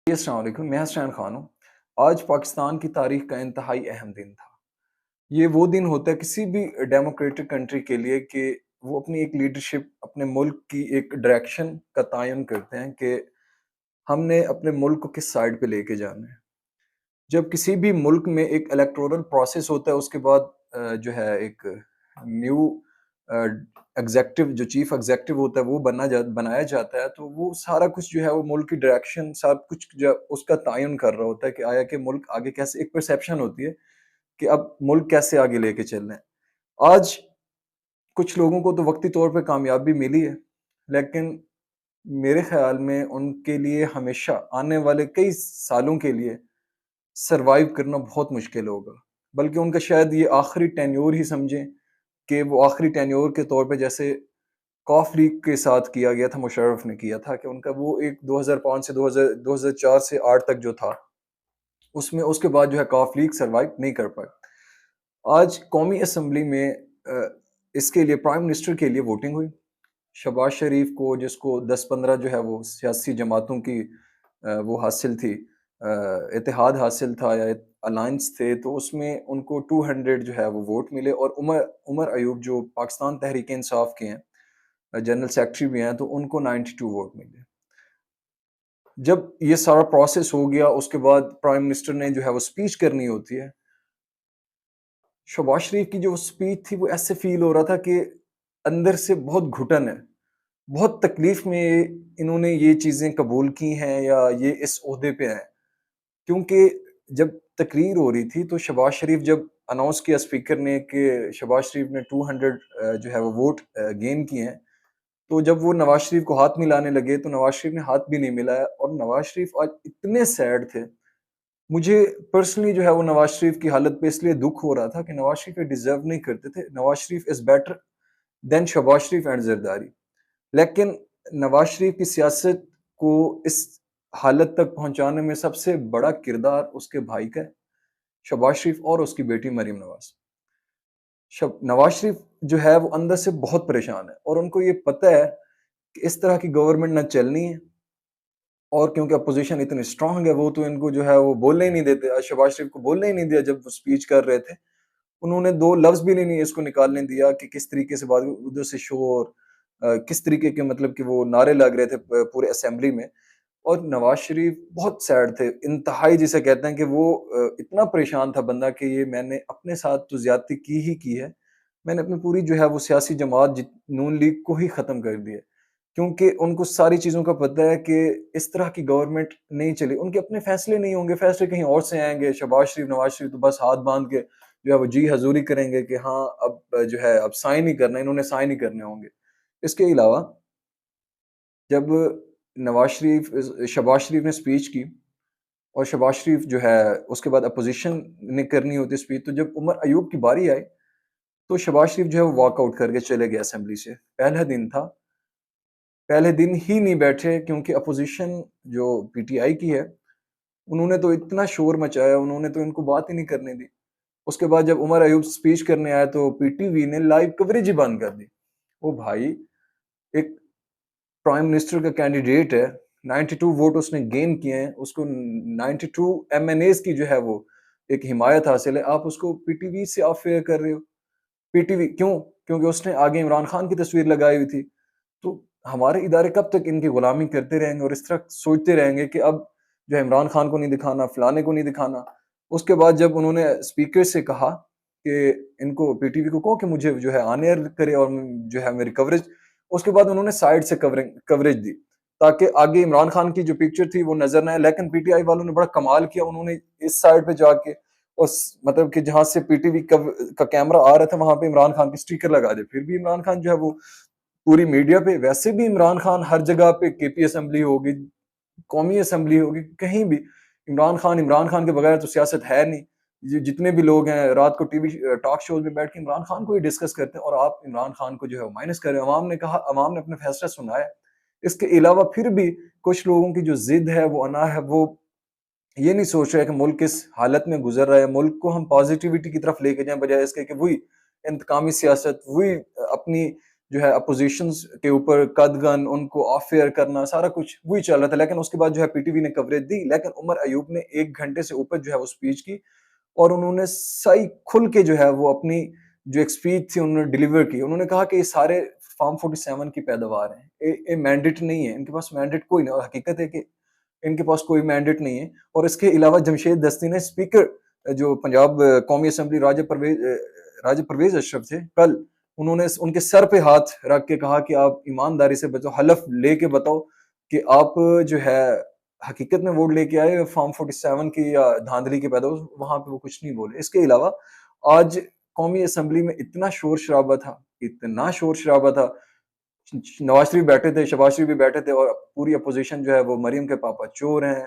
जी, अस्सलाम वालेकुम। मैं हसनैन खान हूँ। आज पाकिस्तान की तारीख का इंतहाई अहम दिन था। ये वो दिन होता है किसी भी डेमोक्रेटिक कंट्री के लिए कि वो अपनी एक लीडरशिप, अपने मुल्क की एक डायरेक्शन का तयन करते हैं कि हमने अपने मुल्क को किस साइड पे लेके जाना है। जब किसी भी मुल्क में एक इलेक्टोरल प्रोसेस होता है, उसके बाद जो है एक न्यू एग्जेक्टिव, जो चीफ एग्जेक्टिव होता है, वो बनाया जाता है, तो वो सारा कुछ जो है वो मुल्क की डायरेक्शन सब कुछ जो उसका तयन कर रहा होता है कि आया कि मुल्क आगे कैसे, एक परसेप्शन होती है कि अब मुल्क कैसे आगे लेके चलना है। आज कुछ लोगों को तो वक्ती तौर पे कामयाबी मिली है, लेकिन मेरे ख्याल में उनके लिए हमेशा आने वाले कई सालों के लिए सर्वाइव करना बहुत मुश्किल होगा। बल्कि उनका शायद ये आखिरी टेन्योर ही समझें कि वो आखिरी टेन्योर के तौर पे जैसे कॉफ लीग के साथ किया गया था, मुशर्रफ ने किया था कि उनका वो एक 2005 से 2004 से 8 तक जो था, उसमें उसके बाद जो है कॉफ लीग सर्वाइव नहीं कर पाई। आज कौमी असम्बली में इसके लिए प्राइम मिनिस्टर के लिए वोटिंग हुई। शहबाज शरीफ को, जिसको 10-15 जो है वो सियासी जमातों की वो हासिल थी, इत्तेहाद हासिल था या अलायंस थे, तो उसमें उनको 200 जो है वो वोट मिले। और उमर उमर अयूब जो पाकिस्तान तहरीक इंसाफ के हैं, जनरल सेक्रेटरी भी हैं, तो उनको 92 वोट मिले। जब ये सारा प्रोसेस हो गया, उसके बाद प्राइम मिनिस्टर ने जो है वो स्पीच करनी होती है। शहबाज शरीफ की जो स्पीच थी, वो ऐसे फील हो रहा था कि अंदर से बहुत घुटन है, बहुत तकलीफ में इन्होंने ये चीज़ें कबूल की हैं या ये इस ओहदे पे हैं। क्योंकि जब तकरीर हो रही थी, तो शहबाज शरीफ जब अनाउंस किया स्पीकर ने कि शहबाज शरीफ ने 200 जो है वो वोट गेन किए हैं, तो जब वो नवाज शरीफ को हाथ मिलाने लगे, तो नवाज शरीफ ने हाथ भी नहीं मिलाया। और नवाज शरीफ आज इतने सैड थे, मुझे पर्सनली जो है वो नवाज शरीफ की हालत पे इसलिए दुख हो रहा था कि नवाज शरीफ ये डिजर्व नहीं करते थे। Nawaz Sharif is better than Shehbaz Sharif and Zardari. लेकिन नवाज शरीफ की सियासत को इस हालत तक पहुंचाने में सबसे बड़ा किरदार उसके भाई का है, शहबाज शरीफ और उसकी बेटी मरीम नवाज। नवाज शरीफ जो है वो अंदर से बहुत परेशान है, और उनको ये पता है कि इस तरह की गवर्नमेंट ना चलनी है। और क्योंकि अपोजिशन इतनी स्ट्रांग है, वो तो इनको जो है वो बोलने ही नहीं देते। आज शहबाज शरीफ को बोलने ही नहीं दिया जब वो स्पीच कर रहे थे। उन्होंने दो लफ्ज भी नहीं इसको निकालने दिया कि किस तरीके से बात, उधर से शोर, किस तरीके के मतलब कि वो नारे लग रहे थे पूरे असेंबली में। और नवाज शरीफ बहुत सैड थे, इंतहाई, जिसे कहते हैं कि वो इतना परेशान था बंदा कि ये मैंने अपने साथ तो ज्यादती की ही की है, मैंने अपनी पूरी जो है वो सियासी जमात नून लीग को ही खत्म कर दिया। क्योंकि उनको सारी चीजों का पता है कि इस तरह की गवर्नमेंट नहीं चली, उनके अपने फैसले नहीं होंगे, फैसले कहीं और से आएंगे। शहबाज शरीफ, नवाज शरीफ तो बस हाथ बांध के जो है वो जी हजूरी करेंगे कि हाँ अब जो है अब साइन ही करना, इन्होंने साइन ही करने होंगे। इसके अलावा जब शहबाज शरीफ ने स्पीच की, और शहबाज शरीफ जो है उसके बाद अपोजिशन ने करनी होती स्पीच, तो जब उमर अयूब की बारी आई, तो शहबाज शरीफ जो है वो वॉकआउट करके चले गए असेंबली से। पहला दिन था, पहले दिन ही नहीं बैठे, क्योंकि अपोजिशन जो पीटीआई की है, उन्होंने तो इतना शोर मचाया, उन्होंने तो इनको बात ही नहीं करने दी। उसके बाद जब उमर अयूब स्पीच करने आया, तो पीटीवी ने लाइव कवरेज ही बंद कर दी। ओ भाई, एक प्राइम मिनिस्टर का कैंडिडेट है, 92 वोट उसने गेन किए हैं, उसको 92 एमएनएस की जो है वो एक हिमायत हासिल है, आप उसको पीटीवी से आप फेयर कर रहे हो। पीटीवी क्यों? क्योंकि उसने आगे इमरान खान की तस्वीर लगाई हुई थी। तो हमारे इदारे कब तक इनकी गुलामी करते रहेंगे और इस तरह सोचते रहेंगे कि अब जो है इमरान खान को नहीं दिखाना, फलाने को नहीं दिखाना। उसके बाद जब उन्होंने स्पीकर से कहा कि इनको, पीटीवी को कहो कि मुझे जो है ऑन एयर करे और जो है मेरी कवरेज, उसके बाद उन्होंने साइड से कवरेज दी, ताकि आगे इमरान खान की जो पिक्चर थी वो नजर ना आए। लेकिन पीटीआई वालों ने बड़ा कमाल किया, उन्होंने इस साइड पे जाके उस मतलब कि जहां से पीटीवी का कैमरा आ रहा था, वहां पे इमरान खान के स्टिकर लगा दे। फिर भी इमरान खान जो है वो पूरी मीडिया पे, वैसे भी इमरान खान हर जगह पे, केपी असेंबली होगी, कौमी असेंबली होगी, कहीं भी इमरान खान के बगैर तो सियासत है नहीं। जितने भी लोग हैं रात को टीवी टॉक शोज में बैठ के इमरान खान को ही डिस्कस करते हैं, और आप इमरान खान को जो है माइनस कर रहे हैं। अवाम ने कहा, अवाम ने अपना फैसला सुनाया। इसके अलावा फिर भी कुछ लोगों की जो जिद है, वो अना है, वो ये नहीं सोच रहे कि मुल्क किस हालत में गुजर रहा है, मुल्क को हम पॉजिटिविटी की तरफ लेके जाएं, बजाय इसके कि वही इंतकामी सियासत, वही अपनी جو ہے اپوزیشنز کے اوپر قدغن ان کو آف ایئر کرنا، سارا کچھ وہی چل رہا تھا. لیکن اس کے بعد جو ہے پی ٹی وی نے کوریج دی، لیکن عمر ایوب نے 1 گھنٹے سے اوپر جو ہے وہ اسپیچ کی، اور انہوں نے صحیح کھل کے جو ہے وہ اپنی جو ایک اسپیچ تھی انہوں نے ڈیلیور کی. انہوں نے کہا کہ یہ سارے فارم 47 کی پیداوار ہیں، یہ مینڈیٹ نہیں ہے، ان کے پاس مینڈیٹ کوئی نہیں. اور حقیقت ہے کہ ان کے پاس کوئی مینڈیٹ نہیں ہے. اور اس کے علاوہ جمشید دستی نے اسپیکر جو پنجاب قومی اسمبلی راجہ پرویز اشرف تھے، کل انہوں نے ان کے سر پہ ہاتھ رکھ کے کہا کہ آپ ایمانداری سے بتاؤ، حلف لے کے بتاؤ کہ آپ جو ہے حقیقت میں ووٹ لے کے آئے فارم 47 کی یا دھاندلی کے پیدا. وہاں پہ وہ کچھ نہیں بولے. اس کے علاوہ آج قومی اسمبلی میں اتنا شور شرابہ تھا، اتنا شور شرابہ تھا. نواز شریف بیٹھے تھے، شہباز شریف بھی بیٹھے تھے، اور پوری اپوزیشن جو ہے وہ مریم کے پاپا چور ہیں،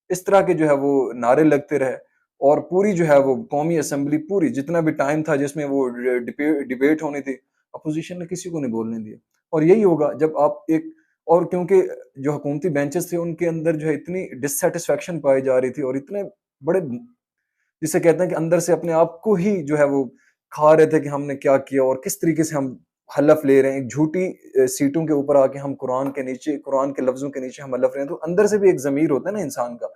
اس طرح کے جو ہے وہ نعرے لگتے رہے. اور پوری جو ہے وہ قومی اسمبلی پوری جتنا بھی ٹائم تھا جس میں وہ ڈیبیٹ ہونی تھی، اپوزیشن نے کسی کو نہیں بولنے دیا. اور یہی ہوگا جب آپ ایک، اور کیونکہ جو حکومتی بینچز تھے ان کے اندر جو ہے اتنی ڈسسیٹسفیکشن پائی جا رہی تھی، اور اتنے بڑے جسے کہتے ہیں کہ اندر سے اپنے آپ کو ہی جو ہے وہ کھا رہے تھے کہ ہم نے کیا کیا اور کس طریقے سے ہم حلف لے رہے ہیں. ایک جھوٹی سیٹوں کے اوپر آ کے ہم قرآن کے نیچے، قرآن کے لفظوں کے نیچے ہم حلف رہے ہیں. تو اندر سے بھی ایک ضمیر ہوتا ہے نا انسان کا.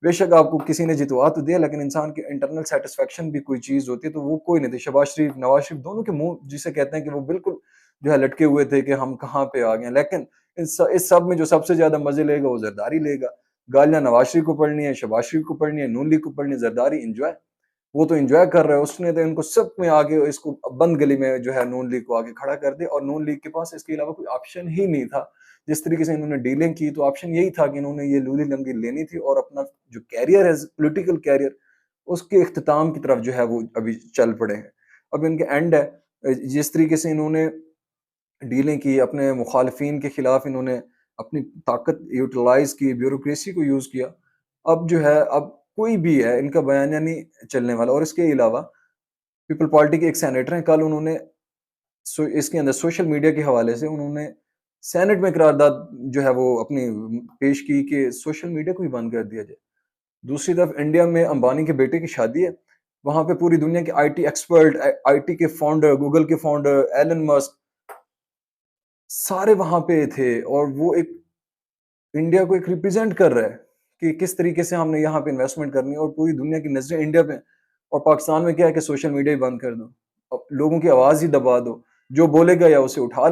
بے شک آپ کو کسی نے جتوا تو دیا، لیکن انسان کی انٹرنل سیٹسفیکشن بھی کوئی چیز ہوتی ہے، تو وہ کوئی نہیں تھی. شہباز شریف، نواز شریف دونوں کے منہ جسے کہتے ہیں کہ وہ بالکل جو ہے لٹکے ہوئے تھے کہ ہم کہاں پہ آ گئے. لیکن اس سب میں جو سب سے زیادہ مزے لے گا وہ زرداری لے گا. گالیاں نواز شریف کو پڑھنی ہے، شہباز شریف کو پڑھنی ہے، نون لیگ کو پڑھنی ہے. زرداری انجوائے، وہ تو انجوائے کر رہا ہے. اس نے تو ان کو سب میں آگے اس کو بند گلی میں جو ہے نون لیگ کو آگے کھڑا کر دیا، اور نون لیگ کے پاس اس کے علاوہ کوئی آپشن ہی نہیں تھا. جس طریقے سے انہوں نے ڈیلنگ کی تو آپشن یہی تھا کہ انہوں نے یہ لولی لنگی لینی تھی، اور اپنا جو کیریئر ہے، پولیٹیکل کیریئر، اس کے اختتام کی طرف جو ہے وہ ابھی چل پڑے ہیں. اب ان کے اینڈ ہے. جس طریقے سے انہوں نے ڈیلنگ کی، اپنے مخالفین کے خلاف انہوں نے اپنی طاقت یوٹیلائز کی، بیوروکریسی کو یوز کیا. اب جو ہے اب کوئی بھی ہے ان کا بیانیہ نہیں چلنے والا. اور اس کے علاوہ پیپل پارٹی کے ایک سینیٹر ہیں، کل انہوں نے اس کے اندر سوشل میڈیا کے حوالے سے انہوں نے سینٹ میں قرارداد جو ہے وہ اپنی پیش کی کہ سوشل میڈیا کو ہی بند کر دیا جائے. دوسری طرف انڈیا میں امبانی کے بیٹے کی شادی ہے، وہاں پہ پوری دنیا کے I T expert, I T کے فاؤنڈر، گوگل کے فاؤنڈر ایلن مسک، سارے وہاں پہ تھے. اور وہ ایک انڈیا کو ایک ریپرزینٹ کر رہا ہے کہ کس طریقے سے ہم نے یہاں پہ انویسٹمنٹ کرنی ہے، اور پوری دنیا کی نظریں انڈیا پہ. اور پاکستان میں کیا ہے کہ سوشل میڈیا ہی بند کر دو، لوگوں کی آواز ہی دبا دو، جو بولے گا یا اسے اٹھا